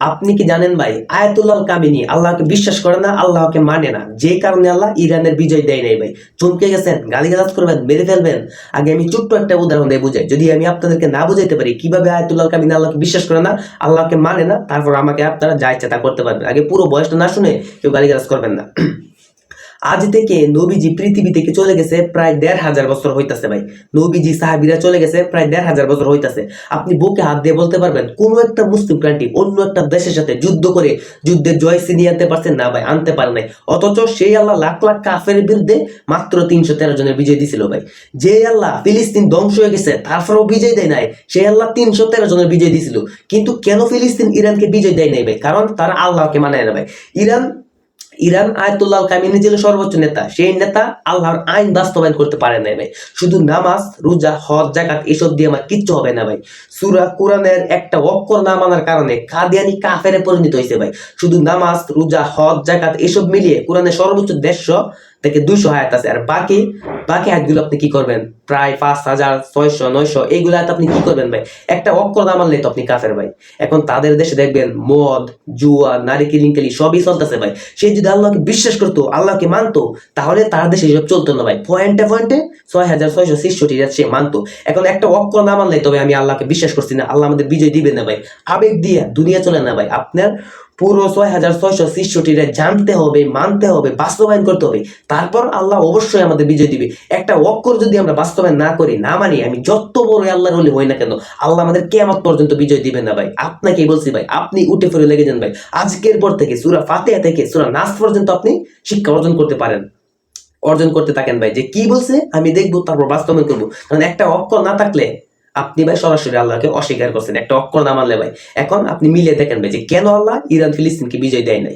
আপনি কি জানেন ভাই, আয়াতুল্লাহ কামিনী আল্লাহকে বিশ্বাস করে না, আল্লাহকে মানে না, যে কারণে আল্লাহ ইরানের বিজয় দেয় নাই ভাই। চমকে গেছেন, গালিগালাজ করবেন, মেরে ফেলবেন। আগে আমি ছোট্ট একটা উদাহরণ দিয়ে বুঝাই, যদি আমি আপনাদেরকে না বুঝাইতে পারি কিভাবে আয়াতুল্লাহ কামিনী আল্লাহকে বিশ্বাস করে না, আল্লাহকে মানে না, তারপর আমাকে আপনারা যা ইচ্ছা তা করতে পারবেন। আগে পুরো বয়সটা না শুনে কেউ গালিগালাজ করবেন না। আজ থেকে নবীজি পৃথিবী থেকে চলে গেছে প্রায় ১৫০০ বছর হইতাছে ভাই। নবীজি সাহাবীরা চলে গেছে প্রায় ১৫০০ বছর হইতাছে। আপনি বুকে হাত দিয়ে বলতে পারবেন কোন একটা মুসলিম কান্ট্রি অন্য একটা দেশের সাথে যুদ্ধ করে যুদ্ধে জয় ছিনিয়ে আনতে পারছেন? না ভাই, আনতে পারে নাই। অথচ সেই আল্লাহ লাখ লাখ কাফের বিরুদ্ধে মাত্র ৩১৩ জনের বিজয় দিছিল ভাই। যে আল্লাহ ফিলিস্তিন ধ্বংস হয়ে গেছে তারপরেও বিজয় দেয় নাই, সেই আল্লাহ ৩১৩ জনের বিজয় দিছিল। কিন্তু কেন ফিলিস্তিন ইরানকে বিজয় দেয় নাই ভাই? কারণ তারা আল্লাহকে মানে না ভাই। ইরান আয়াতুল্লাহ কামিনী ছিল সর্বোচ্চ নেতা, সেই নেতা আল্লাহর আইন বাস্তবায়ন করতে পারে না ভাই। শুধু নামাজ, রোজা, হজ, যাকাত এসব দিয়ে আমার কিচ্ছু হবে না ভাই। সূরা কোরআনের একটা অক্ষর না মানার কারণে কাদিয়ানি কাফেরে পরিণত হয়েছে ভাই। শুধু নামাজ, রোজা, হজ, যাকাত এসব মিলিয়ে কোরআনের সর্বোচ্চ ১৫০ থেকে ২০০ আয়াত আছে। আর বাকি বাকি আয়াতগুলো আপনি কি করবেন? প্রায় ৫০০০, ৬০০, ৯০০ এইগুলো আয়াত আপনি কি করবেন ভাই? একটা অক্ষর না মানলে তো আপনি কাফের ভাই। এখন তাদের দেশে দেখবেন মদ, জুয়া, নারী কেলেঙ্কারি সবই চলতেছে ভাই। সে যদি আল্লাহকে বিশ্বাস করতো, আল্লাহকে মানতো, তাহলে তার দেশে এসব চলতো না ভাই। পয়েন্টে পয়েন্টে ৬৬৬৬ সে মানতো। এখন একটা অক্ষর না মানলে তবে আমি আল্লাহকে বিশ্বাস করছি না, আল্লাহ আমাদের বিজয় দিবে না ভাই। আবেগ দিয়ে দুনিয়া চলে না ভাই। আপনার পুরো ৬৬৬৬ জানতে হবে, মানতে হবে, বাস্তবায়ন করতে হবে, তারপর আল্লাহ অবশ্যই আমাদের বিজয় দিবে। একটা অক্ষর যদি আমরা বাস্তবায়ন না করি, না মানি, আমি যত বড় আল্লাহর ওলি হই না কেন, আল্লাহ আমাদের কিয়ামত পর্যন্ত বিজয় দিবেন না ভাই। আপনাকেই বলছি ভাই, আপনি উঠে ফিরে লেগে যান ভাই। আজকের পর থেকে সূরা ফাতিহা থেকে সূরা নাস পর্যন্ত আপনি শিক্ষা অর্জন করতে পারেন, অর্জন করতে থাকেন ভাই। যে কি বলছে আমি দেখবো, তারপর বাস্তবায়ন করবো। কারণ একটা অক্ষর না থাকলে আপনি ভাই সরাসরি আল্লাহকে অস্বীকার করছেন, একটা অক্ষর না মানলে ভাই। এখন আপনি মিলিয়ে দেখেন ভাই যে কেন আল্লাহ ইরান ফিলিস্তিনকে বিজয় দেয় নাই।